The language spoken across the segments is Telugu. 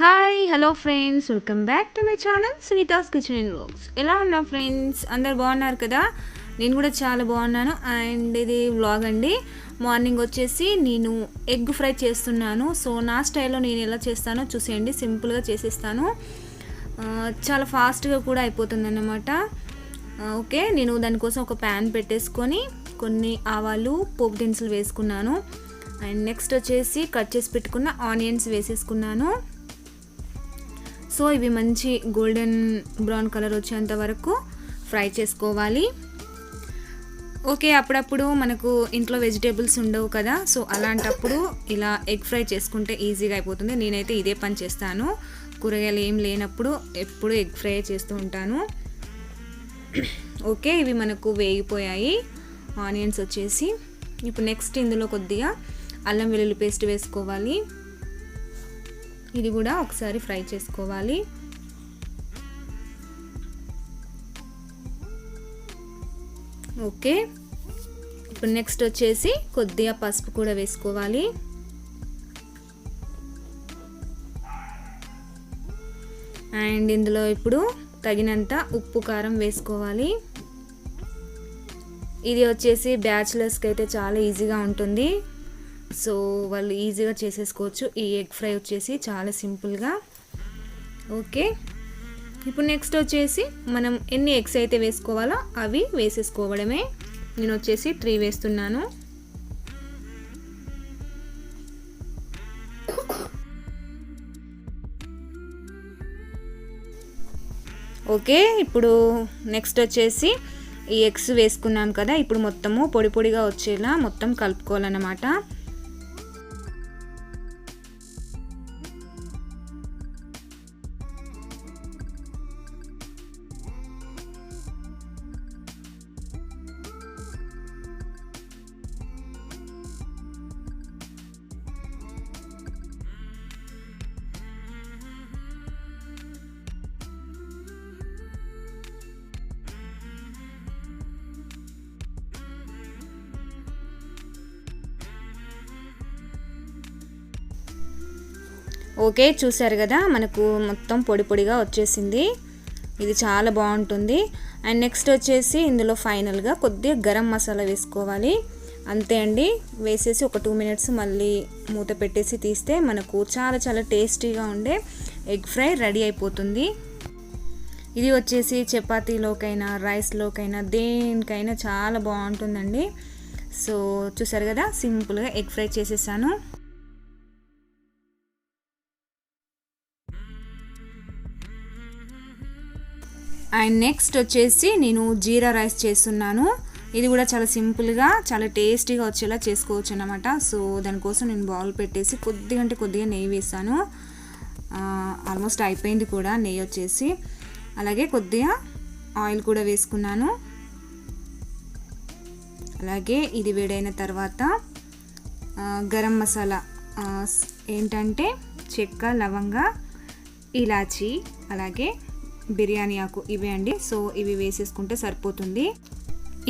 Hi hello friends, welcome back to my channel Sunita's kitchen and vlogs. ఎలా ఉన్నా ఫ్రెండ్స్? అందరు బాగున్నారు కదా? నేను కూడా చాలా బాగున్నాను. అండ్ ఇది వ్లాగ్ అండి. మార్నింగ్ వచ్చేసి నేను ఎగ్ ఫ్రై చేస్తున్నాను. సో నా స్టైల్లో నేను ఎలా చేస్తానో చూసేయండి. సింపుల్గా చేసేస్తాను, చాలా ఫాస్ట్గా కూడా అయిపోతుంది అన్నమాట. ఓకే, నేను దానికోసం ఒక ప్యాన్ పెట్టేసుకొని కొన్ని ఆవాలు పోపు దినుసులు వేసుకున్నాను. అండ్ నెక్స్ట్ వచ్చేసి కట్ చేసి పెట్టుకున్న ఆనియన్స్ వేసేసుకున్నాను. సో ఇవి మంచి గోల్డెన్ బ్రౌన్ కలర్ వచ్చేంత వరకు ఫ్రై చేసుకోవాలి. ఓకే, అప్పుడప్పుడు మనకు ఇంట్లో వెజిటేబుల్స్ ఉండవు కదా, సో అలాంటప్పుడు ఇలా ఎగ్ ఫ్రై చేసుకుంటే ఈజీగా అయిపోతుంది. నేనైతే ఇదే పని చేస్తాను. కూరగాయలు ఏం లేనప్పుడు ఎప్పుడు ఎగ్ ఫ్రై చేస్తూ ఉంటాను. ఓకే, ఇవి మనకు వేగిపోయాయి ఆనియన్స్ వచ్చేసి. ఇప్పుడు నెక్స్ట్ ఇందులో కొద్దిగా అల్లం వెల్లుల్లి పేస్ట్ వేసుకోవాలి. ఇది కూడా ఒకసారి ఫ్రై చేసుకోవాలి. ఓకే, ఇప్పుడు నెక్స్ట్ వచ్చేసి కొద్దిగా పసుపు కూడా వేసుకోవాలి. అండ్ ఇందులో ఇప్పుడు తగినంత ఉప్పు కారం వేసుకోవాలి. ఇది వచ్చేసి బ్యాచిలర్స్కి అయితే చాలా ఈజీగా ఉంటుంది. సో వాళ్ళు ఈజీగా చేసేసుకోవచ్చు. ఈ ఎగ్ ఫ్రై వచ్చేసి చాలా సింపుల్గా. ఓకే, ఇప్పుడు నెక్స్ట్ వచ్చేసి మనం ఎన్ని ఎగ్స్ అయితే వేసుకోవాలో అవి వేసేసుకోవడమే. నేను వచ్చేసి 3 వేస్తున్నాను. ఓకే, ఇప్పుడు నెక్స్ట్ వచ్చేసి ఈ ఎగ్స్ వేసుకున్నాం కదా, ఇప్పుడు మొత్తము పొడి పొడిగా వచ్చేలా మొత్తం కలుపుకోవాలన్నమాట. ఓకే, చూసారు కదా, మనకు మొత్తం పొడి పొడిగా వచ్చేసింది. ఇది చాలా బాగుంటుంది. అండ్ నెక్స్ట్ వచ్చేసి ఇందులో ఫైనల్గా కొద్దిగా గరం మసాలా వేసుకోవాలి. అంతే అండి, వేసేసి ఒక 2 మినిట్స్ మళ్ళీ మూత పెట్టేసి తీస్తే మనకు చాలా చాలా టేస్టీగా ఉండే ఎగ్ ఫ్రై రెడీ అయిపోతుంది. ఇది వచ్చేసి చపాతీలోకైనా రైస్లోకైనా దేనికైనా చాలా బాగుంటుందండి. సో చూసారు కదా, సింపుల్గా ఎగ్ ఫ్రై చేసేసాను. అండ్ నెక్స్ట్ వచ్చేసి నేను జీరా రైస్ చేస్తున్నాను. ఇది కూడా చాలా సింపుల్గా చాలా టేస్టీగా వచ్చేలా చేసుకోవచ్చు అన్నమాట. సో దానికోసం నేను బౌల్ పెట్టేసి కొద్దిగా నెయ్యి వేసాను. ఆల్మోస్ట్ అయిపోయింది కూడా నెయ్యి వచ్చేసి. అలాగే కొద్దిగా ఆయిల్ కూడా వేసుకున్నాను. అలాగే ఇది వేడైన తర్వాత గరం మసాలా ఏంటంటే చెక్క, లవంగ, ఇలాచీ, అలాగే బిర్యానీ ఆకు, ఇవే అండి. సో ఇవి వేసేసుకుంటే సరిపోతుంది.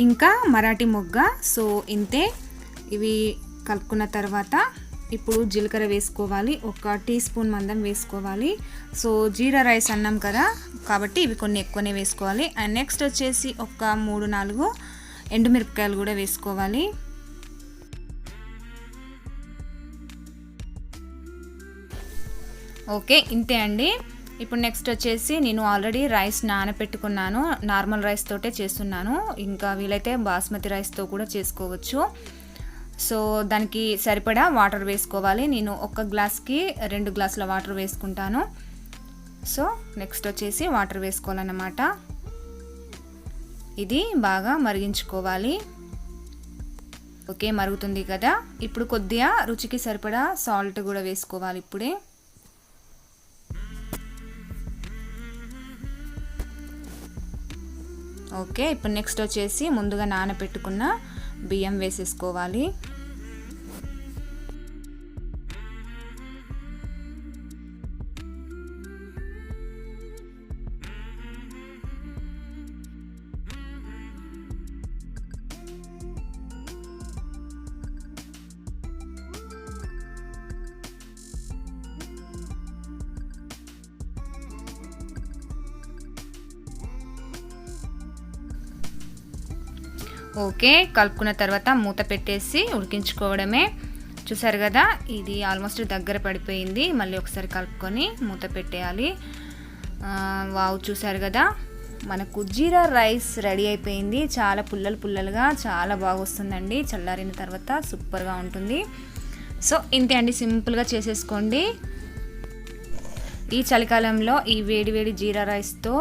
ఇంకా మరాఠీ మొగ్గ. సో ఇంతే. ఇవి కలుపుకున్న తర్వాత ఇప్పుడు జీలకర్ర వేసుకోవాలి. 1 టీ స్పూన్ మందం వేసుకోవాలి. సో జీరా రైస్ అన్నాం కదా కాబట్టి ఇవి కొన్ని ఎక్కువనే వేసుకోవాలి. అండ్ నెక్స్ట్ వచ్చేసి ఒక 3-4 ఎండుమిరపకాయలు కూడా వేసుకోవాలి. ఓకే, ఇంతే అండి. ఇప్పుడు నెక్స్ట్ వచ్చేసి నేను ఆల్రెడీ రైస్ నానబెట్టుకున్నాను. నార్మల్ రైస్ తోటే చేస్తున్నాను. ఇంకా వీలైతే బాస్మతి రైస్తో కూడా చేసుకోవచ్చు. సో దానికి సరిపడా వాటర్ వేసుకోవాలి. నేను 1 గ్లాస్కి 2 గ్లాసుల వాటర్ వేసుకుంటాను. సో నెక్స్ట్ వచ్చేసి వాటర్ వేసుకోవాలన్నమాట. ఇది బాగా మరిగించుకోవాలి. ఓకే, మరుగుతుంది కదా. ఇప్పుడు కొద్దిగా రుచికి సరిపడా సాల్ట్ కూడా వేసుకోవాలి ఇప్పుడే. ఓకే, ఇప్పుడు నెక్స్ట్ వచ్చేసి ముందుగా నానబెట్టుకున్న బియ్యం వేసేసుకోవాలి. ఓకే, కలుపుకున్న తర్వాత మూత పెట్టేసి ఉడికించుకోవడమే. చూసారు కదా, ఇది ఆల్మోస్ట్ దగ్గర పడిపోయింది. మళ్ళీ ఒకసారి కలుపుకొని మూత పెట్టేయాలి. వావ్, చూసారు కదా, మనకు జీరా రైస్ రెడీ అయిపోయింది. చాలా పుల్లలుగా చాలా బాగా వస్తుందండి. చల్లారిన తర్వాత సూపర్గా ఉంటుంది. సో ఇంతే అండి, సింపుల్గా చేసేసుకోండి. ఈ చలికాలంలో ఈ వేడి జీరా రైస్తో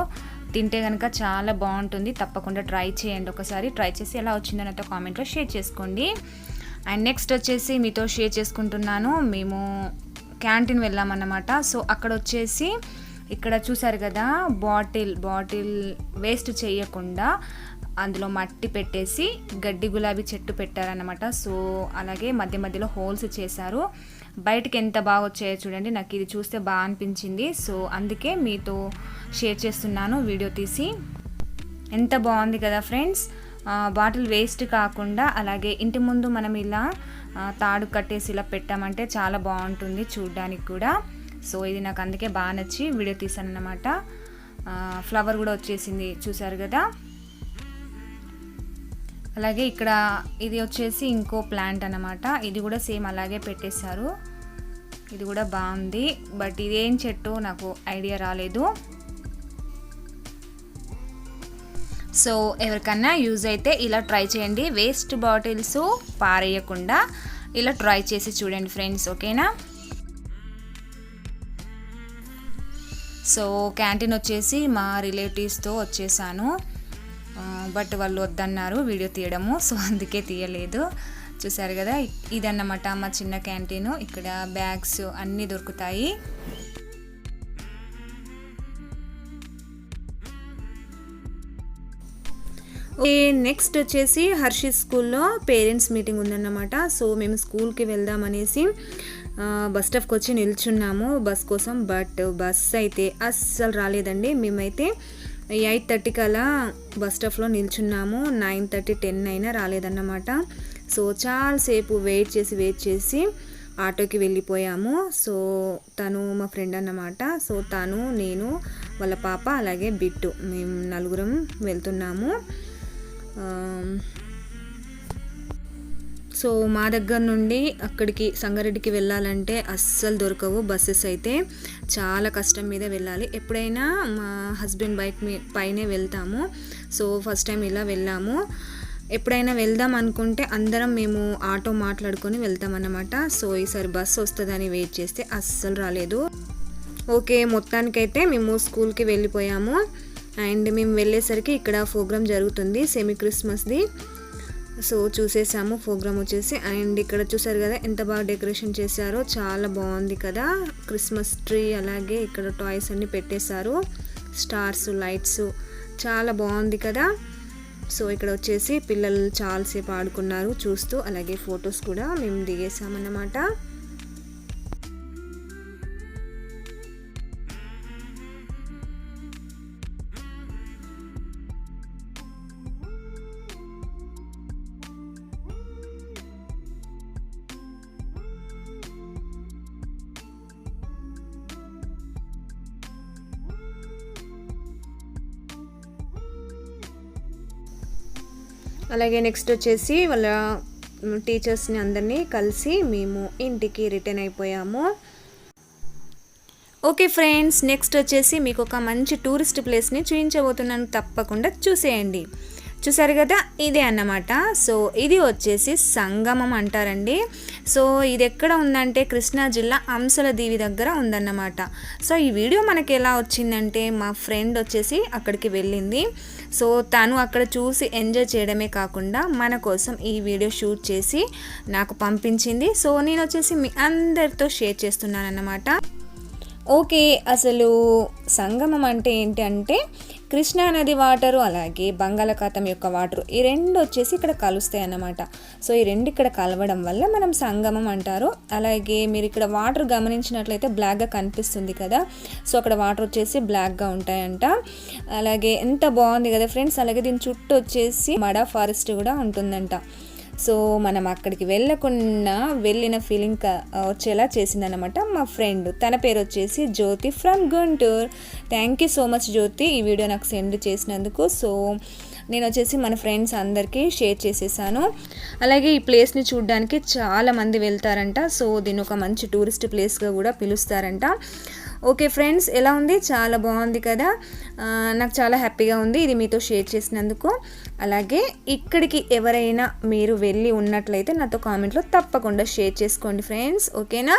తింటే కనుక చాలా బాగుంటుంది. తప్పకుండా ట్రై చేయండి. ఒకసారి ట్రై చేసి ఎలా వచ్చిందో నాతో కామెంట్లో షేర్ చేసుకోండి. అండ్ నెక్స్ట్ వచ్చేసి మీతో షేర్ చేసుకుంటున్నాను, మేము క్యాంటీన్ వెళ్ళామన్నమాట. సో అక్కడ వచ్చేసి ఇక్కడ చూసారు కదా, బాటిల్ వేస్ట్ చేయకుండా అందులో మట్టి పెట్టేసి గడ్డి గులాబీ చెట్టు పెట్టారన్నమాట. సో అలాగే మధ్యలో హోల్స్ చేశారు. బయటకి ఎంత బాగా వచ్చాయో చూడండి. నాకు ఇది చూస్తే బాగా అనిపించింది. సో అందుకే మీతో షేర్ చేస్తున్నాను వీడియో తీసి. ఎంత బాగుంది కదా ఫ్రెండ్స్. బాటిల్ వేస్ట్ కాకుండా అలాగే ఇంటి ముందు మనం ఇలా తాడు కట్టేసి ఇలా పెట్టామంటే చాలా బాగుంటుంది చూడడానికి కూడా. సో ఇది నాకు అందుకే బాగా నచ్చి వీడియో తీసాను అన్నమాట. ఫ్లవర్ కూడా వచ్చేసింది, చూసారు కదా. అలాగే ఇక్కడ ఇది వచ్చేసి ఇంకో ప్లాంట్ అన్నమాట. ఇది కూడా సేమ్ అలాగే పెట్టేశారు. ఇది కూడా బాగుంది, బట్ ఇదేం చెట్టు నాకు ఐడియా రాలేదు. సో ఎవరికన్నా యూజ్ అయితే ఇలా ట్రై చేయండి. వేస్ట్ బాటిల్స్ పారేయకుండా ఇలా ట్రై చేసి చూడండి ఫ్రెండ్స్, ఓకేనా. సో క్యాంటీన్ వచ్చేసి మా రిలేటివ్స్తో వచ్చేసాను, బట్ వాళ్ళు వద్దన్నారు వీడియో తీయడము. సో అందుకే తీయలేదు. చూసారు కదా, ఇదన్నమాట మా చిన్న క్యాంటీన్. ఇక్కడ బ్యాగ్స్ అన్నీ దొరుకుతాయి. నెక్స్ట్ వచ్చేసి హర్షిత్ స్కూల్లో పేరెంట్స్ మీటింగ్ ఉందన్నమాట. సో మేము స్కూల్కి వెళ్దామనేసి బస్ స్టాప్కి వచ్చి నిల్చున్నాము బస్ కోసం. బట్ బస్ అయితే అస్సలు రాలేదండి. మేమైతే 8:30 అలా బస్ స్టాప్లో నిల్చున్నాము. 9:30, 10 అయినా రాలేదన్నమాట. సో చాలాసేపు వెయిట్ చేసి ఆటోకి వెళ్ళిపోయాము. సో తను మా ఫ్రెండ్ అన్నమాట. సో తను, నేను, వాళ్ళ పాప, అలాగే బిట్టు, మేము నలుగురం వెళ్తున్నాము. సో మా దగ్గర నుండి అక్కడికి సంగారెడ్డికి వెళ్ళాలంటే అస్సలు దొరకవు బస్సెస్. అయితే చాలా కష్టం మీద వెళ్ళాలి. ఎప్పుడైనా మా హస్బెండ్ బైక్ పైనే వెళ్తాము. సో ఫస్ట్ టైం ఇలా వెళ్ళాము. ఎప్పుడైనా వెళ్దాం అనుకుంటే అందరం మేము ఆటో మాట్లాడుకొని వెళ్తామన్నమాట. సో ఈసారి బస్సు వస్తుందని వెయిట్ చేస్తే అస్సలు రాలేదు. ఓకే, మొత్తానికైతే మేము స్కూల్కి వెళ్ళిపోయాము. అండ్ మేము వెళ్ళేసరికి ఇక్కడ ప్రోగ్రామ్ జరుగుతుంది, సెమీ క్రిస్మస్ది. సో చూసేసాము ప్రోగ్రామ్ వచ్చేసి. అండ్ ఇక్కడ చూసారు కదా ఎంత బాగా డెకరేషన్ చేశారో, చాలా బాగుంది కదా. క్రిస్మస్ ట్రీ, అలాగే ఇక్కడ టాయ్స్ అన్ని పెట్టేశారు, స్టార్స్, లైట్స్, చాలా బాగుంది కదా. సో ఇక్కడ వచ్చేసి పిల్లలు చాలాసేపు ఆడుకున్నారు చూస్తూ. అలాగే ఫొటోస్ కూడా మేము దిగేసామన్నమాట. అలాగే నెక్స్ట్ వచ్చేసి వాళ్ళ టీచర్స్ని అందరినీ కలిసి మేము ఇంటికి రిటర్న్ అయిపోయాము. ఓకే ఫ్రెండ్స్, నెక్స్ట్ వచ్చేసి మీకు ఒక మంచి టూరిస్ట్ ప్లేస్ని చూపించబోతున్నాను, తప్పకుండా చూసేయండి. చూసారు కదా, ఇదే అన్నమాట. సో ఇది వచ్చేసి సంగమం అంటారండి. సో ఇది ఎక్కడ ఉందంటే కృష్ణా జిల్లా అంశల దీవి దగ్గర ఉందన్నమాట. సో ఈ వీడియో మనకి ఎలా వచ్చిందంటే మా ఫ్రెండ్ వచ్చేసి అక్కడికి వెళ్ళింది. సో తను అక్కడ చూసి ఎంజాయ్ చేయడమే కాకుండా మన కోసం ఈ వీడియో షూట్ చేసి నాకు పంపించింది. సో నేను వచ్చేసి మీ అందరితో షేర్ చేస్తున్నాను అన్నమాట. ఓకే, అసలు సంగమం అంటే ఏంటి అంటే కృష్ణానది వాటరు అలాగే బంగాళాఖాతం యొక్క వాటరు ఈ రెండు వచ్చేసి ఇక్కడ కలుస్తాయి అన్నమాట. సో ఈ రెండు ఇక్కడ కలవడం వల్ల మనం సంగమం అంటారు. అలాగే మీరు ఇక్కడ వాటర్ గమనించినట్లయితే బ్లాక్గా కనిపిస్తుంది కదా. సో అక్కడ వాటర్ వచ్చేసి బ్లాక్గా ఉంటాయంట. అలాగే ఎంత బాగుంది కదా ఫ్రెండ్స్. అలాగే దీని చుట్టూ వచ్చేసి మడా ఫారెస్ట్ కూడా ఉంటుందంట. సో మనం అక్కడికి వెళ్ళకుండా వెళ్ళిన ఫీలింగ్ వచ్చేలా చేసిందనమాట మా ఫ్రెండ్. తన పేరు వచ్చేసి Jyothi from Guntur. Thank you so much Jyothi, ఈ వీడియో నాకు సెండ్ చేసినందుకు. సో నేను వచ్చేసి మన ఫ్రెండ్స్ అందరికీ షేర్ చేసేసాను. అలాగే ఈ ప్లేస్ని చూడడానికి చాలామంది వెళ్తారంట. సో దీని ఒక మంచి టూరిస్ట్ ప్లేస్గా కూడా పిలుస్తారంట. ఓకే ఫ్రెండ్స్, ఎలా ఉంది? చాలా బాగుంది కదా. నాకు చాలా హ్యాపీగా ఉంది ఇది మీతో షేర్ చేసినందుకు. అలాగే ఇక్కడికి ఎవరైనా మీరు వెళ్ళి ఉన్నట్లయితే నాతో కామెంట్లో తప్పకుండా షేర్ చేసుకోండి ఫ్రెండ్స్, ఓకేనా?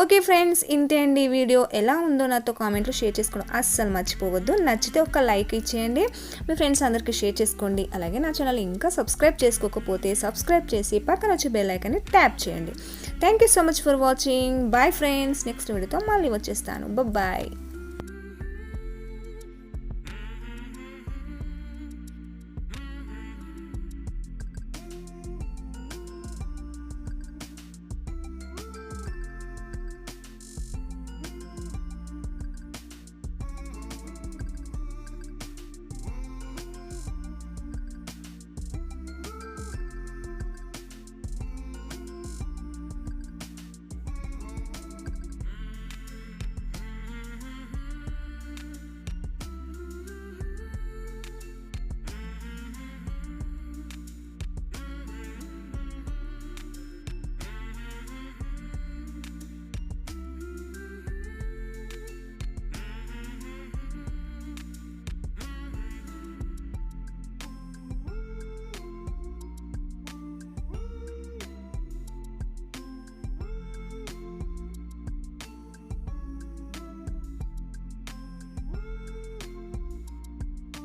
ఓకే ఫ్రెండ్స్, ఇంతే అండి ఈ వీడియో. ఎలా ఉందో నాతో కామెంట్లో షేర్ చేసుకోవడం అస్సలు మర్చిపోవద్దు. నచ్చితే ఒక లైక్ ఇచ్చేయండి, మీ ఫ్రెండ్స్ అందరికీ షేర్ చేసుకోండి. అలాగే నా ఛానల్ ఇంకా సబ్స్క్రైబ్ చేసుకోకపోతే సబ్స్క్రైబ్ చేసి పక్కన వచ్చే బెల్ ఐకాన్ని ట్యాప్ చేయండి. Thank you so much for watching. Bye friends, next వీడియోతో మళ్ళీ వచ్చేస్తాను. బాయ్.